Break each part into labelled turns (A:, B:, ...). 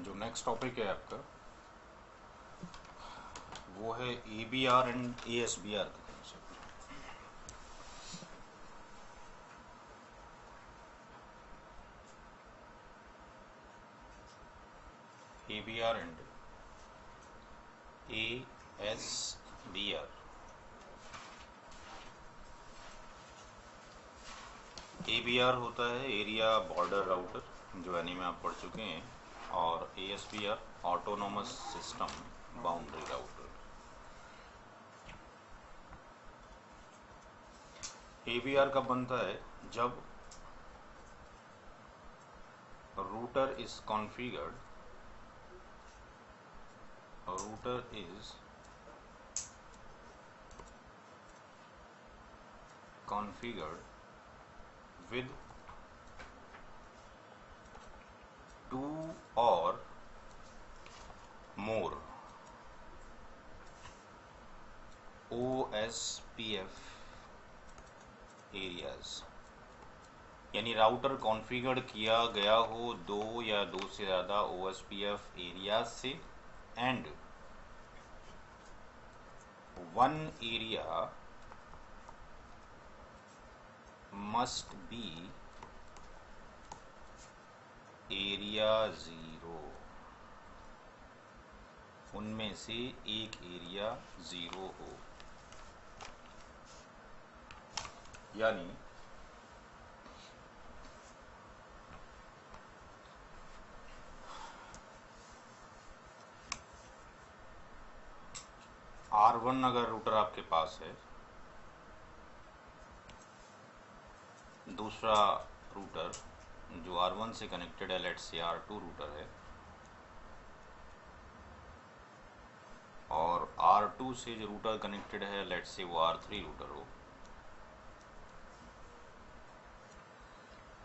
A: जो next topic है आपका वो है ABR एंड ASBR का concept. ABR and ASBR। ABR होता है एरिया बॉर्डर राउटर, जो यानी में आप पढ़ चुके हैं, और ASBR autonomous system boundary router. ABR कब बनता है? जब router is configured with two or more OSPF areas, यानी राउटर कॉन्फ़िगर किया गया हो दो या दो से ज़्यादा OSPF एरियाज से, and one area must be area zero. उनमें से एक एरिया ज़ीरो हो, यानी R1 अगर रूटर आपके पास है, दूसरा रूटर जो R1 से कनेक्टेड है, लेट्स से R2 रूटर है, और R2 से जो रूटर कनेक्टेड है, लेट्स से वो R3 रूटर हो।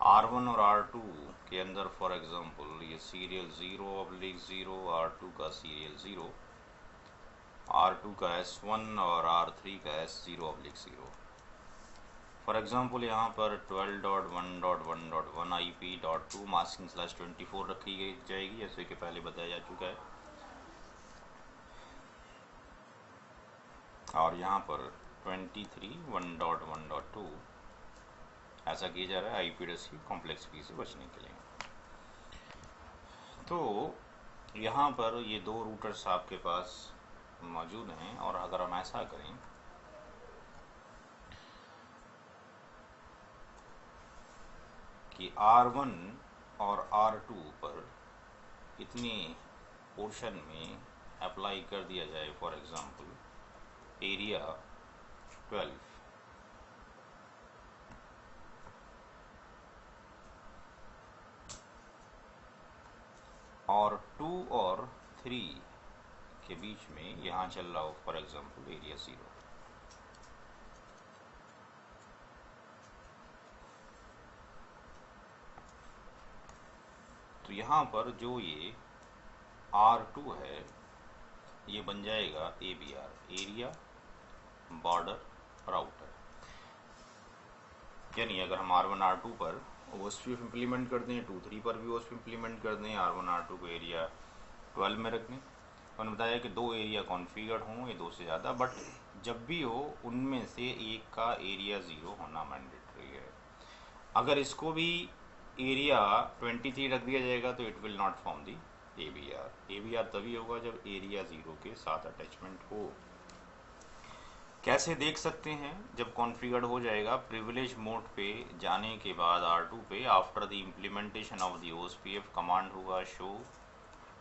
A: R1 और R2 के अंदर फॉर एग्जांपल ये सीरियल 0/0, R2 का सीरियल 0, R2 का S1 और R3 का S0/0। फॉर एग्जांपल यहाँ पर 12.1.1.1 IP.2 masking/24 रखी जाएगी, जैसे कि पहले बताया जा चुका है, और यहाँ पर 23.1.1.2 ऐसा किया जा रहा है IP एड्रेस की कॉम्प्लेक्सिटी से बचने के लिए। तो यहाँ पर ये दो रूटर्स आपके पास मौजूद हैं, और अगर हम ऐसा करें कि R1 और R2 पर इतने पोर्शन में अप्लाई कर दिया जाए, फॉर एग्जांपल एरिया 12, और 2 और 3 के बीच में यहाँ चल रहा हो फॉर एग्जांपल एरिया 0, तो यहाँ पर जो ये R2 है ये बन जाएगा ABR, एरिया बॉर्डर राउटर। यानी अगर हम R1 R2 पर OSPF इम्प्लीमेंट कर दें, 2-3 पर भी OSPF इम्प्लीमेंट कर दें, R1 R2 को एरिया 12 में रख दें, उन्होंने बताया कि दो एरिया कॉन्फ़िगर्ड हों या दो से ज़्यादा, बट जब भी हो उनमें से एक का एरिया 0 होना मैंडेटरी है। अगर इसको भी एरिया 23 रख दिया जाएगा तो it will not form the ABR। ABR तभी होगा जब एरिया 0 के साथ अटैचमेंट हो। कैसे देख सकते हैं? जब कॉन्फ़िगर्ड हो जाएगा, प्रिविलेज मोड पे जाने के बाद R2 पे after the implementation of the OSPF command होगा शो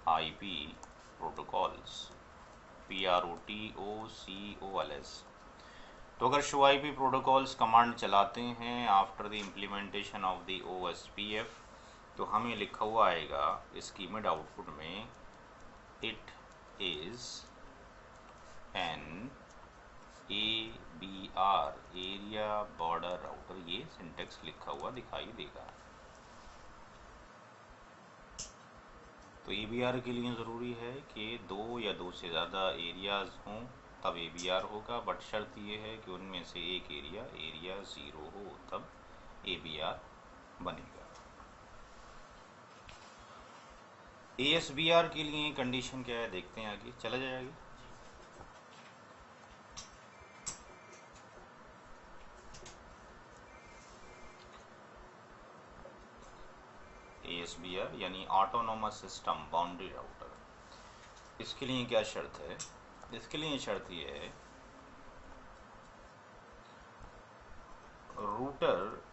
A: IP प्रोटोकॉल्स, PROTOCOLS। तो अगर शो IP प्रोटोकॉल्स कमांड चलाते हैं after the implementation of the OSPF, तो हमें लिखा हुआ आएगा इसकी मिड आउटपुट में, it is an ABR area border router, ये सिंटेक्स लिखा हुआ दिखाई देगा। तो ABR के लिए ज़रूरी है कि दो या दो से ज़्यादा एरियाज़ हों, तब ABR होगा, बट शर्त ये है कि उनमें से एक एरिया 0 हो, तब ABR बनेगा। ASBR के लिए कंडीशन क्या है देखते हैं, आगे चला जाएगा। ASBR यानी ऑटोनोमस सिस्टम बाउंड्री राउटर, इसके लिए क्या शर्त है? इसके लिए शर्त ये है, router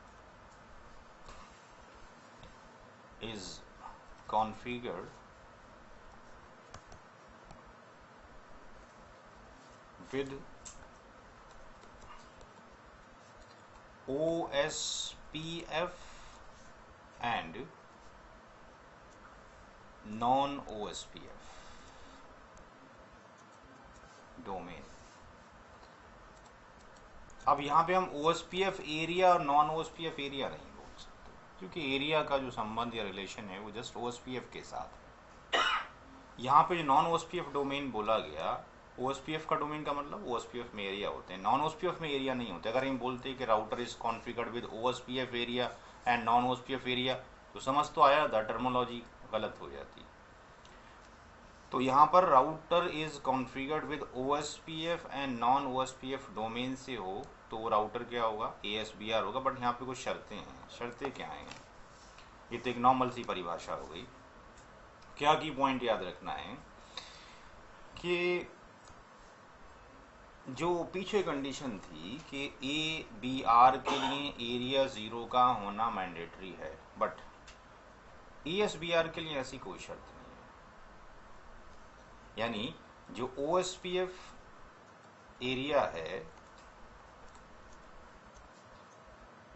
A: is configured with OSPF and non-OSPF domain. अब यहाँ पे हम OSPF एरिया और नॉन OSPF एरिया नहीं बोल सकते, क्योंकि एरिया का जो संबंध या रिलेशन है वो जस्ट OSPF के साथ है। यहाँ पे जो नॉन OSPF डोमेन बोला गया, OSPF का डोमेन का मतलब OSPF में एरिया होते हैं, नॉन OSPF में एरिया नहीं होते। अगर हम बोलते हैं कि router is configured with OSPF area and non OSPF area, तो समझ तो आया था, टर्मोलॉजी गलत हो जाती। तो यहाँ पर router is configured with OSPF and non OSPF domain से हो तो वो राउटर क्या होगा? ASBR होगा। बट यहाँ पे कुछ शर्तें हैं। शर्तें क्या हैं? ये तो एक नॉर्मल सी परिभाषा हो गई। क्या की पॉइंट याद रखना है कि जो पीछे कंडीशन थी कि ABR के लिए एरिया 0 का होना मैंडेटरी है, बट ASBR के लिए ऐसी कोई शर्त नहीं है। यानी जो OSPF एरिया है,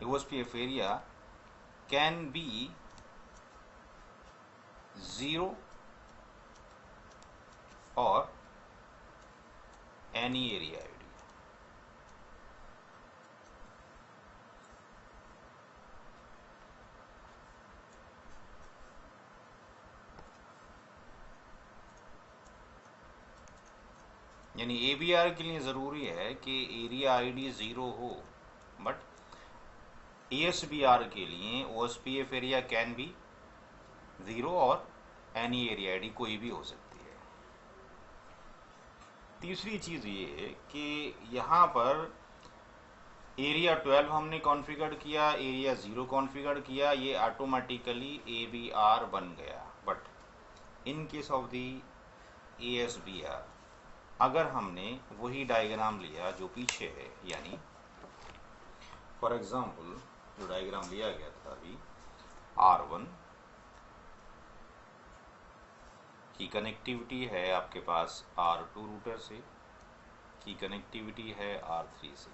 A: OSPF एरिया कैन बी 0 और any area ID। यानी ABR के लिए ज़रूरी है कि एरिया ID 0 हो, बट ASBR के लिए OSPF एरिया कैन बी 0 और any एरिया ID कोई भी हो सकती है। तीसरी चीज़ ये कि यहाँ पर एरिया 12 हमने कॉन्फ़िगर किया, एरिया 0 कॉन्फ़िगर किया, ये ऑटोमेटिकली ABR बन गया। But in case of the ASBR अगर हमने वही डायग्राम लिया जो पीछे है, यानी फॉर एग्जांपल जो डायग्राम लिया गया था अभी, R1 की कनेक्टिविटी है आपके पास R2 रूटर से, की कनेक्टिविटी है R3 से,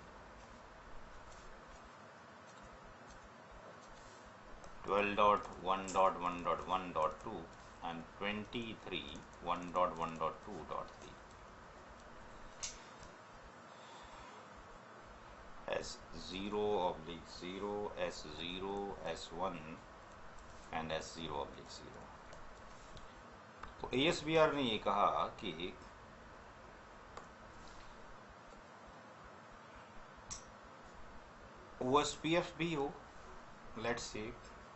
A: 12.1.1.1.2 and 23.1.1.2.3 S0/0, S0, S1 and S0/0। तो ASBR ने ये कहा कि OSPF भी हो, लेट्स से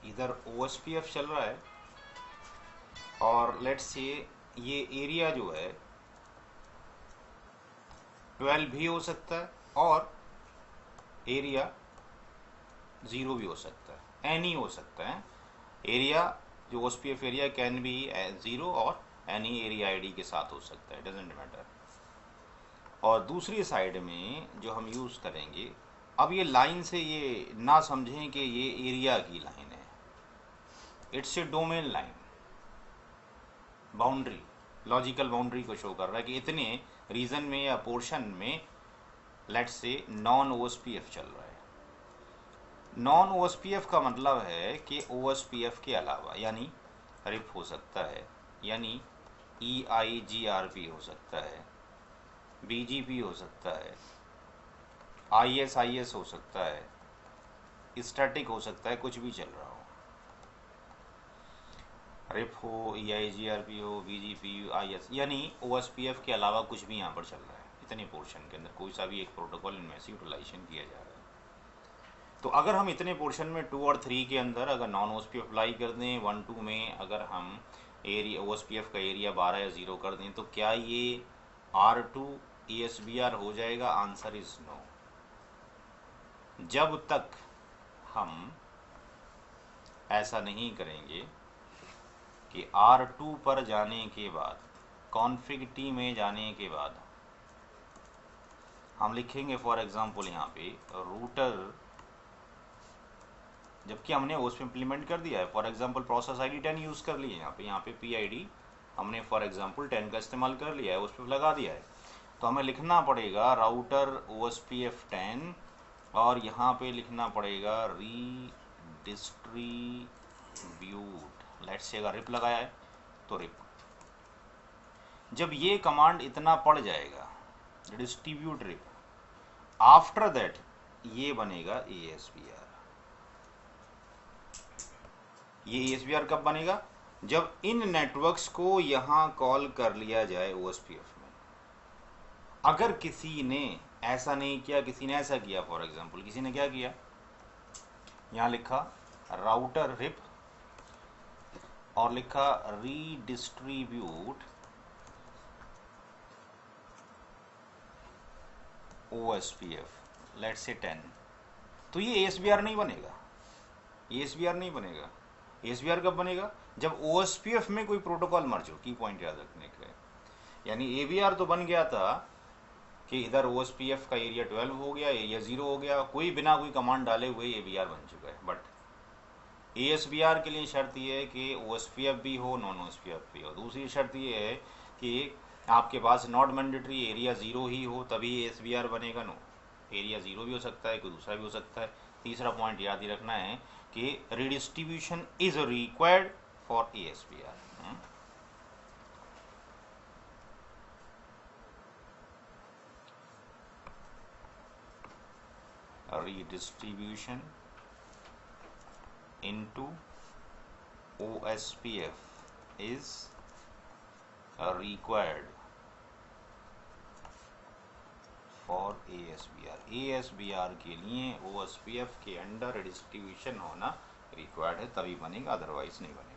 A: इधर OSPF चल रहा है और लेट्स से ये एरिया जो है 12 भी हो सकता है और एरिया 0 भी हो सकता है, एनी हो सकता है। एरिया जो OSPF एरिया कैन बी 0 और एनी एरिया ID के साथ हो सकता है, डजेंट मैटर। और दूसरी साइड में जो हम यूज़ करेंगे, अब ये लाइन से ये ना समझें कि ये एरिया की लाइन है, it's a domain line, boundary, logical boundary को शो कर रहा है कि इतने रीजन में या पोर्शन में लेट्स से नॉन OSPF चल रहा है। नॉन OSPF का मतलब है कि OSPF के अलावा, यानी RIP हो सकता है, यानी EIGRP हो सकता है, BGP हो सकता है, IS हो सकता है, स्टैटिक हो सकता है, कुछ भी चल रहा हो, RIP हो, EIGRP हो, BGP, IS, यानी OSPF के अलावा कुछ भी यहाँ पर चल रहा है। इतने पोर्शन के अंदर कोई सा भी एक प्रोटोकॉल इनमें से यूटिलाइजेशन किया जा रहा है। तो अगर हम इतने पोर्शन में 2 और 3 के अंदर अगर नॉन OSPF अप्लाई कर दें, 1, 2 में अगर हम एरिया OSPF का एरिया 12 या 0 कर दें, तो क्या ये R2 ESBR हो जाएगा? Answer is no. जब तक हम ऐसा नहीं करेंगे कि R2 पर जाने के बाद, कॉन्फ़िग टी में जाने के बाद हम लिखेंगे फॉर एग्जांपल यहाँ पे रूटर, जबकि हमने OSPF इम्प्लीमेंट कर दिया है। For example process ID 10 use कर लिए यहाँ पे PID हमने फॉर एग्जांपल 10 का इस्तेमाल कर लिया है, OSPF लगा दिया है। तो हमें लिखना पड़ेगा राउटर OSPF 10 और यहाँ पे लिखना पड़ेगा रीडिस्ट्रीब्यूट। लेट्स से अगर रिप लगाया है तो रिप। जब ये कमांड इतना पड़ जाएगा डिस्ट्रीब्यूट रिप, आफ्टर दैट ये बनेगा ASBR। ये ASBR कब बनेगा? जब इन नेटवर्क्स को यहाँ कॉल कर लिया जाए OSPF में। अगर किसी ने ऐसा नहीं किया, किसी ने ऐसा किया, फॉर एग्जांपल किसी ने क्या किया, यहाँ लिखा राउटर रिप और लिखा रीडिस्ट्रीब्यूट OSPF लेट्स से 10, तो ये ASBR नहीं बनेगा। ASBR नहीं बनेगा। ASBR कब बनेगा? जब OSPF में कोई प्रोटोकॉल मर्ज हो। की पॉइंट याद रखने के, यानी ABR तो बन गया था कि इधर OSPF का एरिया 12 हो गया, एरिया 0 हो गया, कोई बिना कोई कमांड डाले हुए ABR बन चुका है। बट ASBR के लिए शर्त ये है कि OSPF भी हो, नॉन OSPF भी हो। दूसरी शर्त ये है कि आपके पास नॉट मैंडेटरी एरिया 0 ही हो, तभी ASBR बनेगा। नो, एरिया 0 भी हो सकता है, कोई दूसरा भी हो सकता है। तीसरा पॉइंट याद ही रखना है कि redistribution is required for ASBR। redistribution into OSPF is required for ASBR। ASBR के लिए OSPF के अंडर डिस्ट्रीब्यूशन होना रिक्वायर्ड है, तभी बनेगा, अदरवाइज नहीं बनेगा।